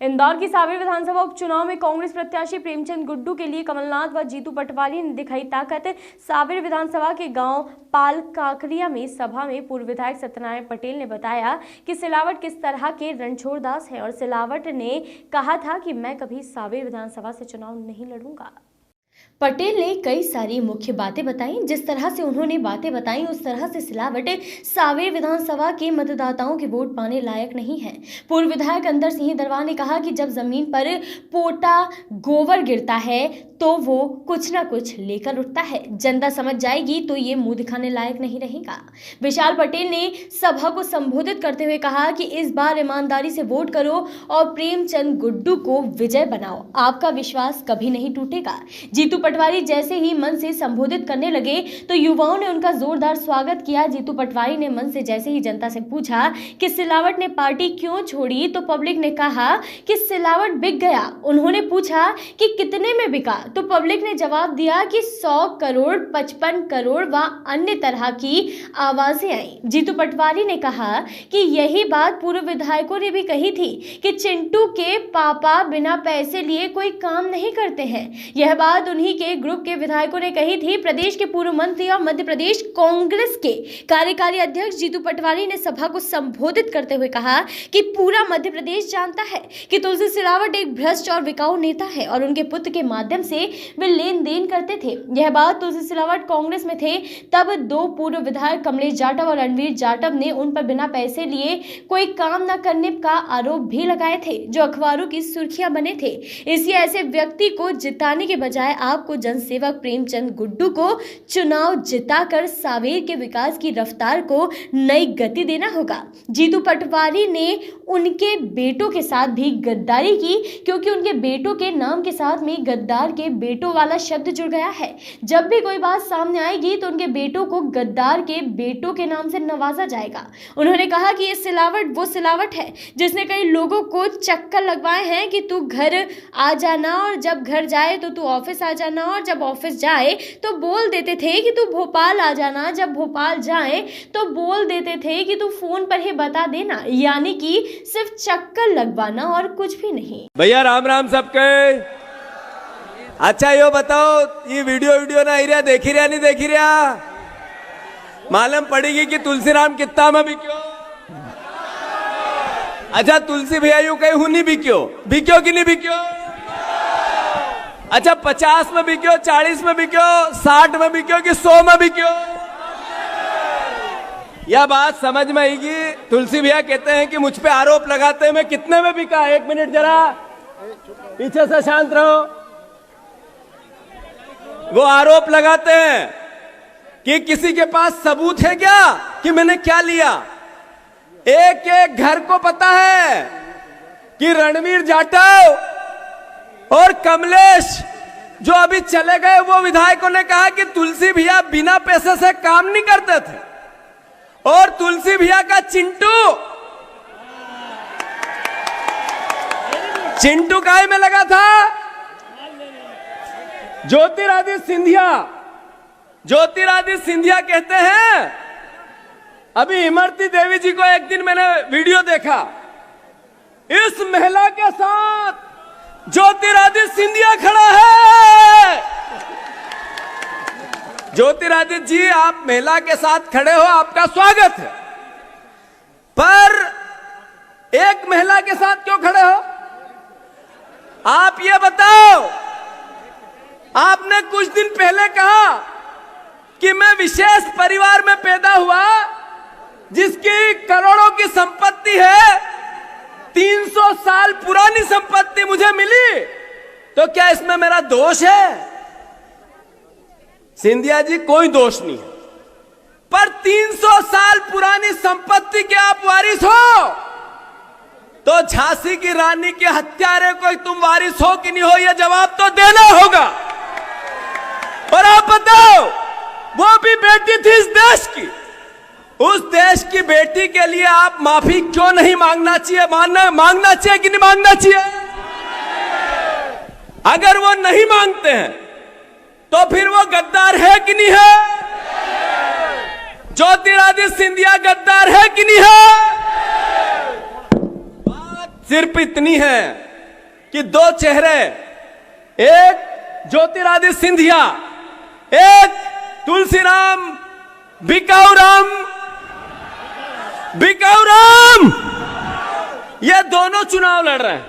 इंदौर की सावेर विधानसभा उपचुनाव में कांग्रेस प्रत्याशी प्रेमचंद गुड्डू के लिए कमलनाथ व जीतू पटवारी ने दिखाई ताकत। सावेर विधानसभा के गांव पाल काकरिया में सभा में पूर्व विधायक सत्यनारायण पटेल ने बताया कि सिलावट किस तरह के रणछोड़दास हैं और सिलावट ने कहा था कि मैं कभी सावेर विधानसभा से चुनाव नहीं लड़ूंगा। पटेल ने कई सारी मुख्य बातें बताई। जिस तरह से उन्होंने बातें बताई उस तरह से सिलावट सावेर विधानसभा के मतदाताओं के वोट पाने लायक नहीं है। पूर्व विधायक अंदर सिंह दरबार ने कहा कि जब जमीन पर पोटा गोबर गिरता है तो वो कुछ ना कुछ लेकर उठता है। जनता समझ जाएगी तो ये मुंह दिखाने लायक नहीं रहेगा। विशाल पटेल ने सभा को संबोधित करते हुए कहा कि इस बार ईमानदारी से वोट करो और प्रेमचंद गुड्डू को विजय बनाओ, आपका विश्वास कभी नहीं टूटेगा। जीतू पटवारी जैसे ही मन से संबोधित करने लगे तो युवाओं ने उनका जोरदार स्वागत किया। जीतू पटवारी ने मन से जैसे ही जनता से पूछा कि सिलावट ने पार्टी क्यों छोड़ी तो पब्लिक ने कहा कि सिलावट बिक गया। उन्होंने पूछा कि कितने में बिका तो पब्लिक ने जवाब दिया कि 100 करोड़, 55 करोड़ व अन्य तरह की आवाजें आई। जीतू पटवारी ने कहा कि यही बात पूर्व विधायकों ने भी कही थी कि चिंटू के पापा बिना पैसे लिए कोई काम नहीं करते हैं। यह बात उन्हीं के ग्रुप के विधायकों ने कही थी। प्रदेश के पूर्व मंत्री और मध्य प्रदेश कांग्रेस के कार्यकारी अध्यक्ष जीतू पटवारी ने सभा को संबोधित करते हुए कहा कि पूरा मध्य प्रदेश जानता है कि तुलसी सिलावट एक भ्रष्ट और बिकाऊ नेता है और उनके पुत्र के माध्यम से वे लेन देन करते थे। यह बात तुलसी सिलावट कांग्रेस में थे तब दो पूर्व विधायक कमलेश जाटव और रणवीर जाटव ने उन पर बिना पैसे लिए कोई काम न करने का आरोप भी लगाए थे जो अखबारों की सुर्खियां बने थे। इसलिए ऐसे व्यक्ति को जिताने के बजाय आपको जनसेवक प्रेमचंद गुड्डू को चुनाव जिताकर सावेर के विकास की रफ्तार को नई गति देना होगा। जीतू पटवारी ने उनके बेटों के साथ भी गद्दारी की क्योंकि उनके बेटों के नाम के साथ में गद्दार के बेटों वाला शब्द जुड़ गया है। जब भी कोई बात सामने आएगी तो उनके बेटों को गद्दार के बेटों के नाम से नवाजा जाएगा। उन्होंने कहा कि ये सिलावट वो सिलावट है जिसने कई लोगों को चक्कर लगवाए हैं कि तू घर आ जाना और जब घर जाए तो तू ऑफिस आ जाना और जब ऑफिस जाए तो बोल देते थे कि तू भोपाल आ जाना, जब भोपाल जाए तो बोल देते थे कि तू फोन पर ही बता देना, यानी कि सिर्फ चक्कर लगवाना और कुछ भी नहीं। भैया राम राम सबके। अच्छा यो बताओ ये वीडियो ना ही रहा, देखी रहा नहीं देखी रहा? मालूम पड़ेगी कि तुलसीराम कितना में बिक्यो। अच्छा तुलसी भैया यूं कहीं हूं नहीं बिक्यो कि नहीं बिक्यो? अच्छा 50 में बिक्यो, 40 में बिक्यो, 60 में बिक्यो कि 100 में बिक्यो? यह बात समझ में आएगी। तुलसी भैया कहते हैं कि मुझ पे आरोप लगाते हैं मैं कितने में बिका। एक मिनट जरा पीछे से शांत रहो। वो आरोप लगाते हैं कि किसी के पास सबूत है क्या कि मैंने क्या लिया। एक एक घर को पता है कि रणवीर जाटव और कमलेश जो अभी चले गए वो विधायकों ने कहा कि तुलसी भैया बिना पैसे से काम नहीं करते थे और तुलसी भैया का चिंटू काय में लगा था। ज्योतिरादित्य सिंधिया कहते हैं अभी इमरती देवी जी को एक दिन मैंने वीडियो देखा, इस महिला के साथ ज्योतिरादित्य सिंधिया खड़ा है। ज्योतिरादित्य जी आप महिला के साथ खड़े हो, आपका स्वागत है, पर एक महिला के साथ क्यों खड़े हो? आप ये बताओ। आपने कुछ दिन पहले कहा कि मैं विशेष परिवार में पैदा हुआ जिसकी करोड़ों की संपत्ति है, 300 साल पुरानी संपत्ति मुझे मिली, तो क्या इसमें मेरा दोष है? सिंधिया जी कोई दोष नहीं है, पर 300 साल पुरानी संपत्ति के आप वारिस हो तो झांसी की रानी के हत्यारे को तुम वारिस हो कि नहीं हो, यह जवाब तो देना होगा। और आप बताओ, वो भी बेटी थी इस देश की, उस देश की बेटी के लिए आप माफी क्यों नहीं मांगना चाहिए? मांगना चाहिए कि नहीं मांगना चाहिए? अगर वो नहीं मांगते हैं तो फिर वो गद्दार है कि नहीं है? ज्योतिरादित्य सिंधिया गद्दार है कि नहीं है? सिर्फ इतनी है कि दो चेहरे, एक ज्योतिरादित्य सिंधिया, एक तुलसीराम बिकाऊराम, ये दोनों चुनाव लड़ रहे हैं।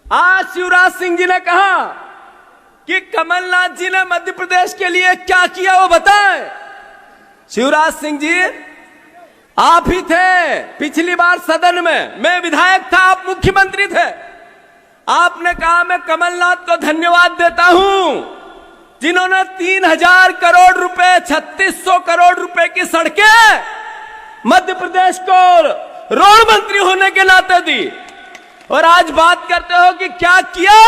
आज शिवराज सिंह जी ने कहा कि कमलनाथ जी ने मध्य प्रदेश के लिए क्या किया वो बताएं। शिवराज सिंह जी, आप ही थे पिछली बार सदन में, मैं विधायक था, आप मुख्यमंत्री थे। आपने कहा मैं कमलनाथ को धन्यवाद देता हूं जिन्होंने 3000 करोड़ रुपए, 3600 करोड़ रुपए की सड़कें मध्य प्रदेश को रोड मंत्री होने के नाते दी। और आज बात करते हो कि क्या किया।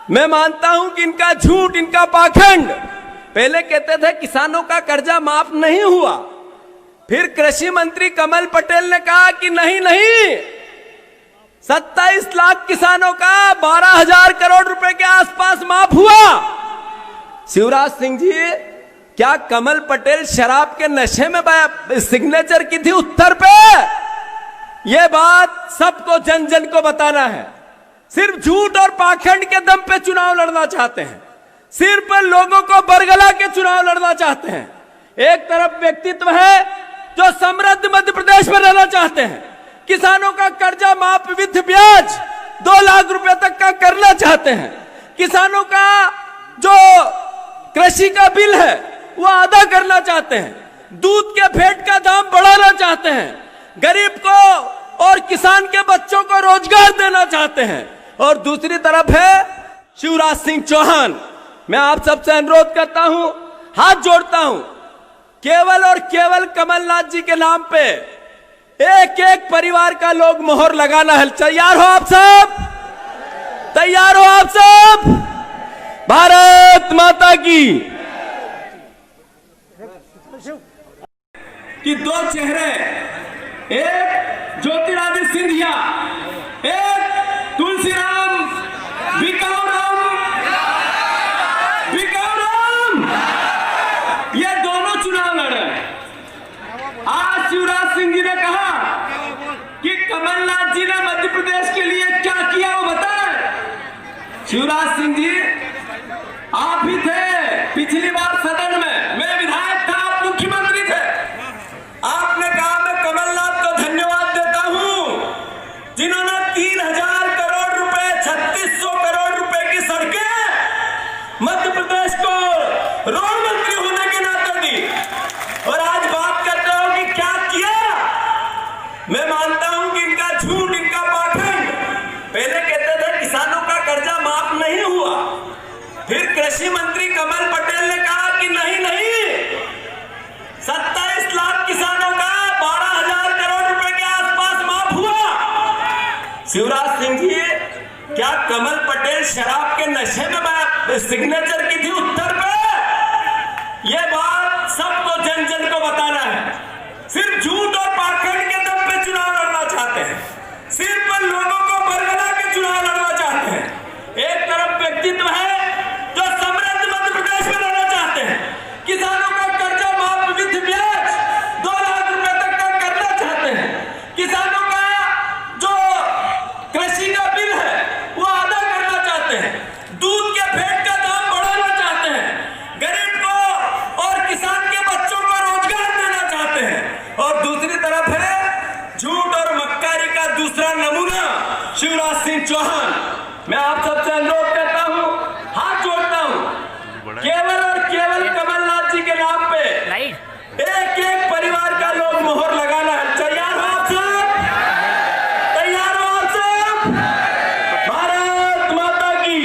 मैं मानता हूं कि इनका झूठ, इनका पाखंड। पहले कहते थे किसानों का कर्जा माफ नहीं हुआ, फिर कृषि मंत्री कमल पटेल ने कहा कि नहीं 27 लाख किसानों का 12,000 करोड़ रुपए के आसपास माफ हुआ। शिवराज सिंह जी, क्या कमल पटेल शराब के नशे में सिग्नेचर की थी उत्तर पे? यह बात सबको, जन जन को बताना है। सिर्फ झूठ और पाखंड के दम पे चुनाव लड़ना चाहते हैं, सिर्फ लोगों को बरगला के चुनाव लड़ना चाहते हैं। एक तरफ व्यक्तित्व है जो समृद्ध मध्य प्रदेश में रहना चाहते हैं, किसानों का कर्जा माफ विथ ब्याज 2 लाख रुपए तक का करना चाहते हैं, किसानों का जो कृषि का बिल है वो अदा करना चाहते हैं, दूध के फेट का दाम बढ़ाना चाहते हैं, गरीब को और किसान के बच्चों को रोजगार देना चाहते हैं। और दूसरी तरफ है शिवराज सिंह चौहान। मैं आप सबसे अनुरोध करता हूं, हाथ जोड़ता हूं, केवल और केवल कमलनाथ जी के नाम पे एक एक परिवार का लोग मोहर लगाना है। तैयार हो आप सब? तैयार हो आप सब? भारत माता की। कि दो चेहरे, एक ज्योतिरादित्य सिंधिया, एक तुलसीराम बिकाऊराम, ये दोनों चुनाव लड़ रहे हैं। आज शिवराज सिंह जी ने कहा कि कमलनाथ जी ने मध्य प्रदेश के लिए क्या किया वो बताएं। शिवराज सिंह जी, आप ही थे पिछली बार सदन में, मैं विधायक था, आप मुख्यमंत्री थे। आपने कहा मैं कमलनाथ को धन्यवाद देता हूं जिन्होंने 3000 करोड़ रुपए, 3600 करोड़ रुपए की सड़कें मध्य प्रदेश को रोड मंत्री होने के नाते दी। और आज बात करते हो कि क्या किया। मैं मानता हूं कि इनका झूठ, इनका पाखंड। पहले कहते थे किसानों का कर्जा माफ नहीं हुआ, फिर कृषि मंत्री कमल पटेल ने कहा कि नहीं 27 लाख किसानों का 12,000 करोड़ रुपए के आसपास माफ हुआ। शिवराज सिंह जी, क्या कमल पटेल शराब के नशे में सिग्नेचर की थी उत्तर पे? यह बात सबको, जन जन को बताना है। सिर्फ झूठ और पाखंड के दम पे चुनाव लड़ना चाहते हैं, सिर्फ लोगों को बरगला के चुनाव लड़ना चाहते हैं। एक तरफ व्यक्तित्व है जो समृद्ध मध्य प्रदेश में रहना चाहते हैं, किसानों का कर्जा माफ विथ ब्याज 2 लाख रुपए तक का करना चाहते हैं, किसानों का जो कृषि का बिल है वो अदा करना चाहते हैं, दूध के फेट का दाम बढ़ाना चाहते हैं, गरीब को और किसान के बच्चों को रोजगार देना चाहते हैं। और दूसरी तरफ है झूठ और मक्कारी का दूसरा नमूना शिवराज सिंह चौहान। मैं आप सबसे अनुरोध करता हूं, हाथ जोड़ता हूं, केवल और केवल कमलनाथ जी के नाम पे एक एक परिवार का लोग मोहर लगाना है। तैयार हो आप सब? तैयार हो आप सब? भारत माता की।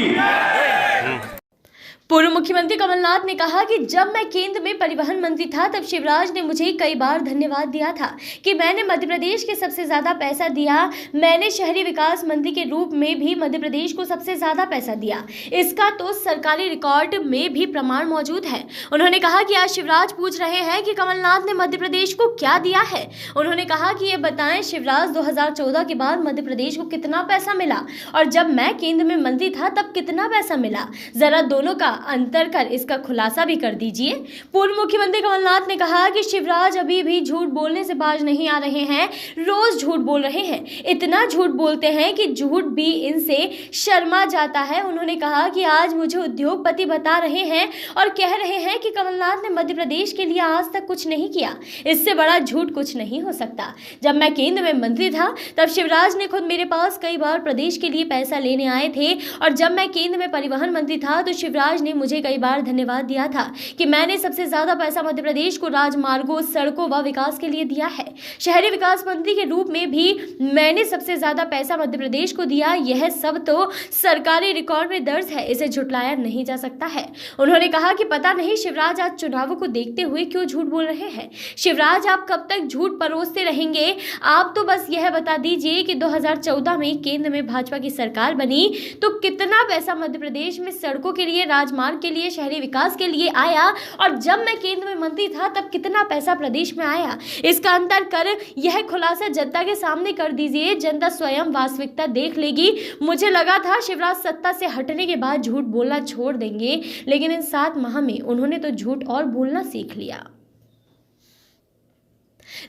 पूर्व मुख्यमंत्री कमलनाथ ने कहा कि जब मैं केंद्र में परिवहन मंत्री था तब शिवराज ने मुझे कई बार धन्यवाद दिया था कि मैंने मध्य प्रदेश के सबसे ज्यादा पैसा दिया। मैंने शहरी विकास मंत्री के रूप में भी मध्य प्रदेश को सबसे ज्यादा पैसा दिया। इसका तो सरकारी रिकॉर्ड में भी प्रमाण मौजूद है। उन्होंने कहा कि आज शिवराज पूछ रहे हैं कि कमलनाथ ने मध्य प्रदेश को क्या दिया है। उन्होंने कहा कि ये बताएं शिवराज 2014 के बाद मध्य प्रदेश को कितना पैसा मिला और जब मैं केंद्र में मंत्री था तब कितना पैसा मिला, जरा दोनों का अंतर कर इसका खुलासा भी कर दीजिए। पूर्व मुख्यमंत्री कमलनाथ ने कहा कि शिवराज अभी भी झूठ बोलने से बाज नहीं आ रहे हैं, रोज झूठ बोल रहे हैं, इतना झूठ बोलते हैं कि झूठ भी इनसे शर्मा जाता है। उन्होंने कहा कि आज मुझे उद्योगपति बता रहे हैं और कह रहे हैं कि कमलनाथ ने मध्य प्रदेश के लिए आज तक कुछ नहीं किया, इससे बड़ा झूठ कुछ नहीं हो सकता। जब मैं केंद्र में मंत्री था तब शिवराज ने खुद मेरे पास कई बार प्रदेश के लिए पैसा लेने आए थे, और जब मैं केंद्र में परिवहन मंत्री था तो शिवराज ने मुझे कई बार धन्यवाद दिया था कि मैंने सबसे ज्यादा पैसा मध्य प्रदेश को राजमार्गों, सड़कों व विकास के लिए दिया है। शहरी विकास मंत्री के रूप में भी मैंने सबसे ज्यादा पैसा मध्य प्रदेश को दिया। यह सब तो सरकारी रिकॉर्ड में दर्ज है, इसे झुटलाया नहीं जा सकता है। उन्होंने कहा कि पता नहीं शिवराज आज चुनावों को देखते हुए क्यों झूठ बोल रहे हैं। शिवराज, आप कब तक झूठ परोसते रहेंगे? आप तो बस यह बता दीजिए कि 2014 में केंद्र में भाजपा की सरकार बनी तो कितना पैसा मध्य प्रदेश में सड़कों के लिए, राजमार्ग के लिए, शहरी विकास के लिए आया, और जब मैं केंद्र में मंत्री था तब कितना पैसा प्रदेश में आया। इसका अंतर कर यह खुलासा जनता के सामने कर दीजिए, जनता स्वयं वास्तविकता देख लेगी। मुझे लगा था शिवराज सत्ता से हटने के बाद झूठ बोलना छोड़ देंगे, लेकिन इन 7 माह में उन्होंने तो झूठ और बोलना सीख लिया।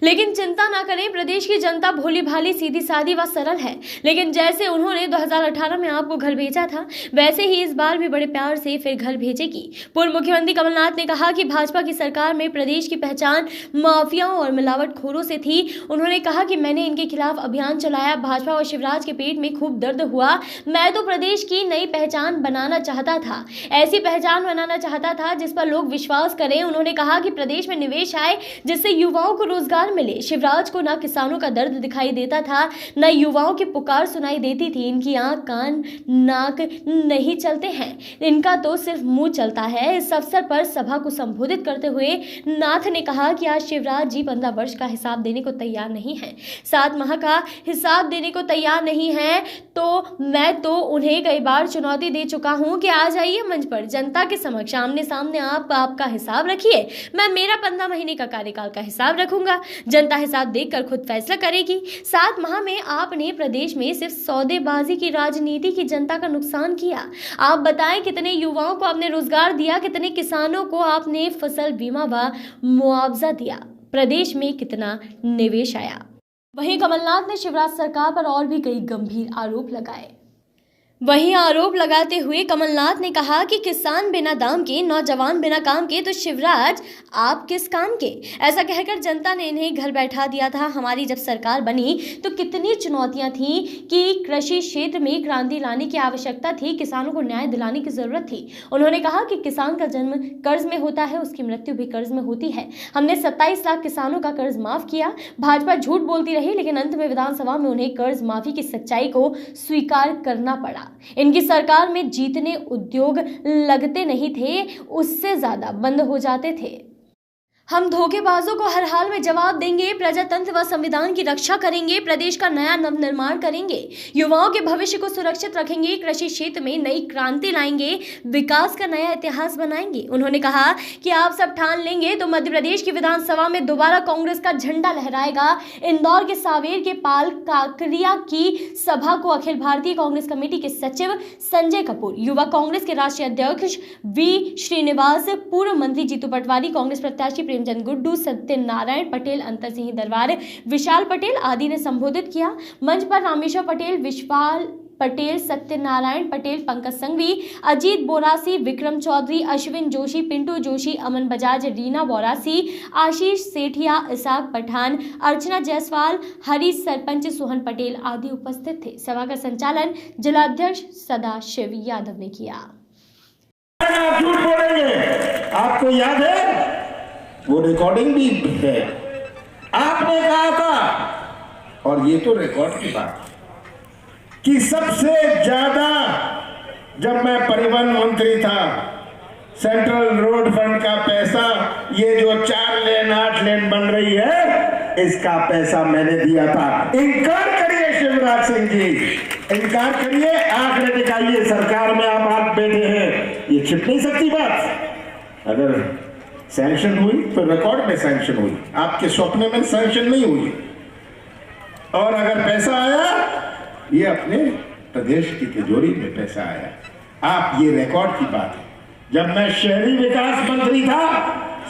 लेकिन चिंता ना करें, प्रदेश की जनता भोली भाली, सीधी सादी व सरल है। लेकिन जैसे उन्होंने 2018 में आपको घर भेजा था, वैसे ही इस बार भी बड़े प्यार से फिर घर भेजेगी। पूर्व मुख्यमंत्री कमलनाथ ने कहा कि भाजपा की सरकार में प्रदेश की पहचान माफियाओं और मिलावटखोरों से थी। उन्होंने कहा कि मैंने इनके खिलाफ अभियान चलाया, भाजपा और शिवराज के पेट में खूब दर्द हुआ। मैं तो प्रदेश की नई पहचान बनाना चाहता था, ऐसी पहचान बनाना चाहता था जिस पर लोग विश्वास करें। उन्होंने कहा कि प्रदेश में निवेश आए जिससे युवाओं को रोजगार मिले। शिवराज को ना किसानों का दर्द दिखाई देता था, ना युवाओं की पुकार सुनाई देती थी। इनकी आंख, कान, नाक नहीं चलते हैं, इनका तो सिर्फ मुंह चलता है। इस अवसर पर सभा को संबोधित करते हुए नाथ ने कहा कि आज शिवराज जी 15 वर्ष का हिसाब देने को तैयार नहीं है, 7 माह का हिसाब देने को तैयार नहीं है। तो मैं तो उन्हें कई बार चुनौती दे चुका हूं कि आ जाइए मंच पर, जनता के समक्ष आमने सामने आप आपका हिसाब रखिए, मैं मेरा 15 महीने का कार्यकाल का हिसाब रखूंगा, जनता हिसाब देखकर खुद फैसला करेगी। 7 माह में आपने प्रदेश में सिर्फ सौदेबाजी की राजनीति की जनता का नुकसान किया। आप बताएं कितने युवाओं को आपने रोजगार दिया, कितने किसानों को आपने फसल बीमा व मुआवजा दिया, प्रदेश में कितना निवेश आया। वहीं कमलनाथ ने शिवराज सरकार पर और भी कई गंभीर आरोप लगाए। वहीं आरोप लगाते हुए कमलनाथ ने कहा कि किसान बिना दाम के, नौजवान बिना काम के, तो शिवराज आप किस काम के? ऐसा कहकर जनता ने इन्हें घर बैठा दिया था। हमारी जब सरकार बनी तो कितनी चुनौतियां थी कि कृषि क्षेत्र में क्रांति लाने की आवश्यकता थी, किसानों को न्याय दिलाने की जरूरत थी। उन्होंने कहा कि किसान का जन्म कर्ज में होता है, उसकी मृत्यु भी कर्ज में होती है। हमने 27 लाख किसानों का कर्ज माफ किया। भाजपा झूठ बोलती रही, लेकिन अंत में विधानसभा में उन्हें कर्ज माफी की सच्चाई को स्वीकार करना पड़ा। इनकी सरकार में जितने उद्योग लगते नहीं थे उससे ज्यादा बंद हो जाते थे। हम धोखेबाजों को हर हाल में जवाब देंगे, प्रजातंत्र व संविधान की रक्षा करेंगे, प्रदेश का नया नवनिर्माण करेंगे, युवाओं के भविष्य को सुरक्षित रखेंगे, कृषि क्षेत्र में नई क्रांति लाएंगे, विकास का नया इतिहास बनाएंगे। उन्होंने कहा कि आप सब ठान लेंगे तो मध्य प्रदेश की विधानसभा में दोबारा कांग्रेस का झंडा लहराएगा। इंदौर के सांवेर के पाल काकरिया की सभा को अखिल भारतीय कांग्रेस कमेटी के सचिव संजय कपूर, युवा कांग्रेस के राष्ट्रीय अध्यक्ष वी श्रीनिवास, पूर्व मंत्री जीतू पटवारी, कांग्रेस प्रत्याशी प्रेमचंद गुड्डू, सत्यनारायण पटेल, अंतर सिंह दरबार, विशाल पटेल आदि ने संबोधित किया। मंच पर रामेश्वर पटेल, विशाल पटेल, सत्यनारायण पटेल, पंकज संघवी, अजीत बोरासी, विक्रम चौधरी, अश्विन जोशी, पिंटू जोशी, अमन बजाज, रीना बोरासी, आशीष सेठिया, इसाक पठान, अर्चना जायसवाल, हरी सरपंच सोहन पटेल आदि उपस्थित थे। सभा का संचालन जिलाध्यक्ष सदाशिव यादव ने किया। झूठ बोलेंगे, आपको याद है वो रिकॉर्डिंग भी है, आपने कहा था, और ये तो रिकॉर्ड की बात कि सबसे ज्यादा जब मैं परिवहन मंत्री था, सेंट्रल रोड फंड का पैसा, ये जो 4 लेन 8 लेन बन रही है, इसका पैसा मैंने दिया था। इनकार करिए शिवराज सिंह जी, इनकार करिए, आंकड़े दिखाइए, सरकार में आप बैठे हैं, ये छिप नहीं सकती बात। अगर सैंक्शन हुई तो रिकॉर्ड में सैंक्शन हुई, आपके सपने में सैंक्शन नहीं हुई। और अगर पैसा आया, ये अपने प्रदेश की तिजोरी में पैसा आया। आप, ये रिकॉर्ड की बात है। जब मैं शहरी विकास मंत्री था,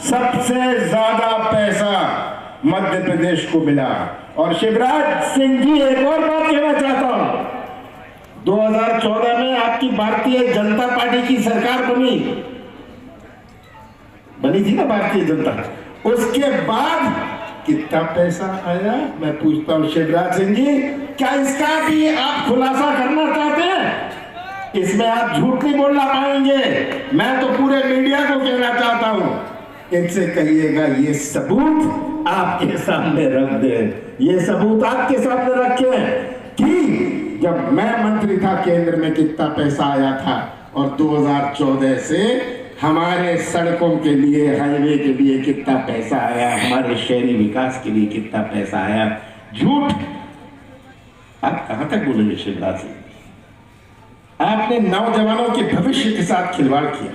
सबसे ज्यादा पैसा मध्य प्रदेश को मिला। और शिवराज सिंह जी, एक और बात कहना चाहता हूं, 2014 में आपकी भारतीय जनता पार्टी की सरकार बनी थी ना, भारतीय जनता, उसके बाद कितना पैसा आया? मैं पूछता हूं शिवराज सिंह जी, क्या इसका भी आप खुलासा करना चाहते हैं? इसमें आप झूठ नहीं बोलना पाएंगे। मैं तो पूरे मीडिया को कहना चाहता हूं, इनसे कहिएगा ये सबूत आपके सामने रख दे, ये सबूत आपके सामने रखें कि जब मैं मंत्री था केंद्र में कितना पैसा आया था, और 2014 से हमारे सड़कों के लिए, हाईवे के लिए कितना पैसा आया, हमारे शहरी विकास के लिए कितना पैसा आया। झूठ आप कहां तक बोलेंगे शिवराज सिंह? आपने नौजवानों के भविष्य के साथ खिलवाड़ किया।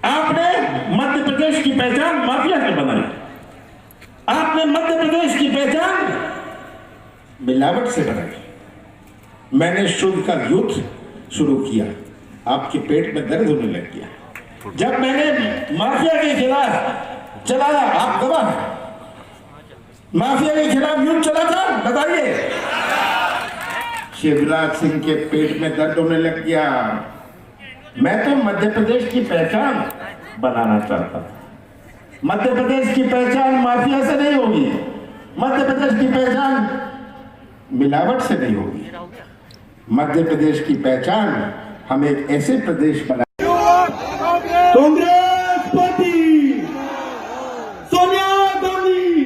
आपने मध्य प्रदेश की पहचान माफिया से बनाई। आपने मध्य प्रदेश की पहचान मिलावट से बनाई। मैंने शुद्ध का युद्ध शुरू किया, आपके पेट में दर्द होने लग गया। जब मैंने माफिया के खिलाफ चलाया, आप गवाह हैं, माफिया के खिलाफ युद्ध चला था, बताइए। शिवराज सिंह के पेट में दर्द होने लग गया। मैं तो मध्य प्रदेश की पहचान बनाना चाहता था। मध्य प्रदेश की पहचान माफिया से नहीं होगी, मध्य प्रदेश की पहचान मिलावट से नहीं होगी। मध्य प्रदेश की पहचान हम एक ऐसे प्रदेश बना। कांग्रेस पार्टी, सोनिया गांधी,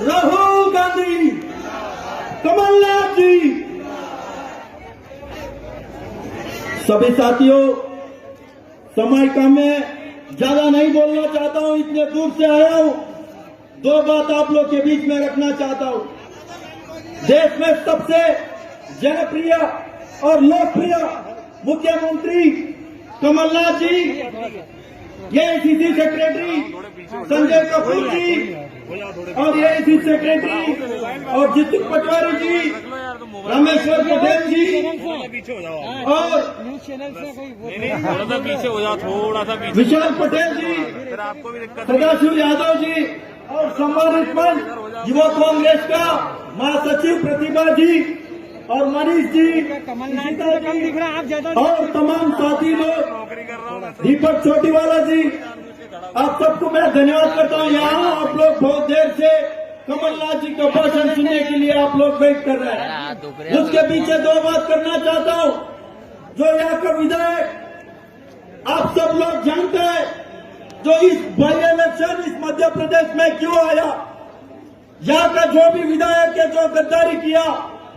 राहुल गांधी, कमलनाथ जी, सभी साथियों, समय का मैं ज्यादा नहीं बोलना चाहता हूं, इतने दूर से आया हूं। दो बात आप लोग के बीच में रखना चाहता हूं। देश में सबसे जनप्रिय और लोकप्रिय मुख्यमंत्री कमलनाथ जी, एआईसीसी सेक्रेटरी संजय कपूर जी, और एआईसीसी सेक्रेटरी और जीतू पटवारी जी, रामेश्वर पटेल जी, और पीछे हो जाओ, थोड़ा सा पीछे, विशाल पटेल जी, सदाशिव यादव जी, और सम्मानित मंच युवा कांग्रेस का महासचिव प्रतिभा जी और मनीष जी, और तमाम साथी लोग, दीपक छोटीवाला जी, आप सबको मैं धन्यवाद करता हूँ। यहाँ आप लोग बहुत देर से कमलनाथ जी का भाषण सुनने के लिए आप लोग वेट कर रहे हैं। उसके पीछे दो बात करना चाहता हूँ। जो यहाँ का विधायक आप सब लोग जानते हैं, जो इस बाई इलेक्शन इस मध्य प्रदेश में क्यों आया, यहाँ का जो भी विधायक है जो गद्दारी किया,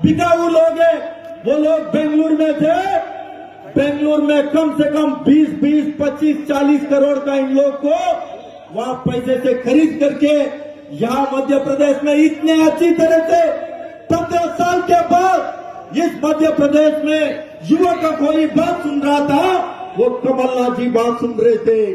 बिकाऊ लोग हैं, वो लोग बेंगलुरु में थे। बेंगलुरु में कम से कम 20, 25, 40 करोड़ का इन लोग को वहां पैसे से खरीद करके यहाँ मध्य प्रदेश में इतने अच्छी तरह से 15 साल के बाद इस मध्य प्रदेश में युवा का कोई बात सुन रहा था, वो कमलनाथ जी बात सुन रहे थे।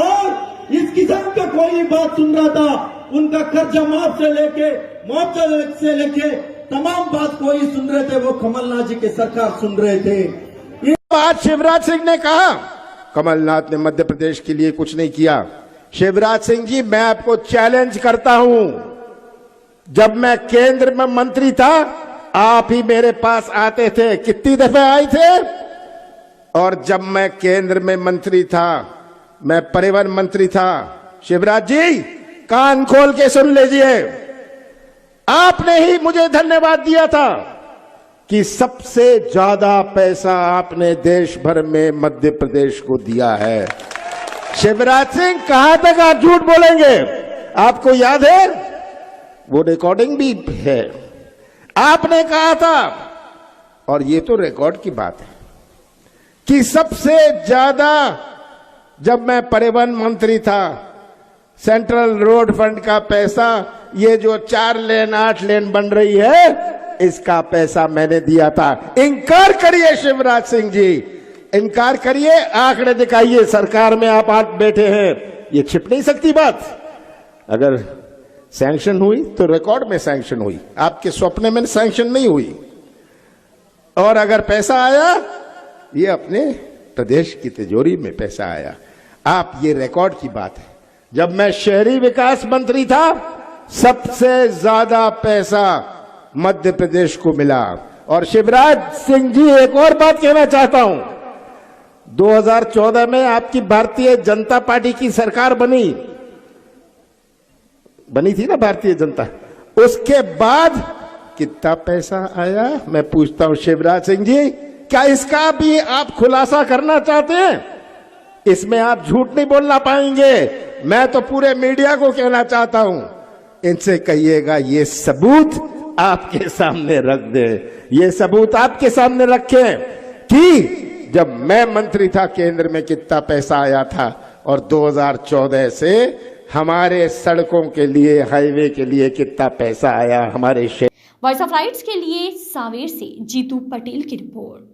और इस किसान का कोई बात सुन रहा था, उनका कर्जा माफ से लेके मुआवजा से लेके तमाम बात कोई सुन रहे थे, वो कमलनाथ जी के सरकार सुन रहे थे। ये बात शिवराज सिंह ने कहा, कमलनाथ ने मध्य प्रदेश के लिए कुछ नहीं किया। शिवराज सिंह जी, मैं आपको चैलेंज करता हूं, जब मैं केंद्र में मंत्री था आप ही मेरे पास आते थे, कितनी दफे आए थे? और जब मैं केंद्र में मंत्री था, मैं परिवहन मंत्री था, शिवराज जी कान खोल के सुन लीजिए, आपने ही मुझे धन्यवाद दिया था कि सबसे ज्यादा पैसा आपने देश भर में मध्य प्रदेश को दिया है। शिवराज सिंह, कहां तक आप झूठ बोलेंगे? आपको याद है, वो रिकॉर्डिंग भी है, आपने कहा था, और ये तो रिकॉर्ड की बात है, कि सबसे ज्यादा जब मैं परिवहन मंत्री था, सेंट्रल रोड फंड का पैसा, ये जो 4 लेन 8 लेन बन रही है, इसका पैसा मैंने दिया था। इंकार करिए शिवराज सिंह जी, इंकार करिए, आंकड़े दिखाइए, सरकार में आप आज बैठे हैं, ये छिप नहीं सकती बात। अगर सैंक्शन हुई तो रिकॉर्ड में सैंक्शन हुई, आपके स्वप्न में सैंक्शन नहीं हुई। और अगर पैसा आया, ये अपने प्रदेश की तिजोरी में पैसा आया। आप ये रिकॉर्ड की बात है। जब मैं शहरी विकास मंत्री था, सबसे ज्यादा पैसा मध्य प्रदेश को मिला। और शिवराज सिंह जी, एक और बात कहना चाहता हूं, 2014 में आपकी भारतीय जनता पार्टी की सरकार बनी थी ना, भारतीय जनता, उसके बाद कितना पैसा आया मैं पूछता हूं शिवराज सिंह जी, क्या इसका भी आप खुलासा करना चाहते हैं? इसमें आप झूठ नहीं बोलना पाएंगे। मैं तो पूरे मीडिया को कहना चाहता हूं, इनसे कहिएगा ये सबूत आपके सामने रख दे, ये सबूत आपके सामने रखें कि जब मैं मंत्री था केंद्र में कितना पैसा आया था और 2014 से हमारे सड़कों के लिए, हाईवे के लिए कितना पैसा आया हमारे शहर। वॉइस ऑफ राइट्स के लिए सांवेर से जीतू पटेल की रिपोर्ट।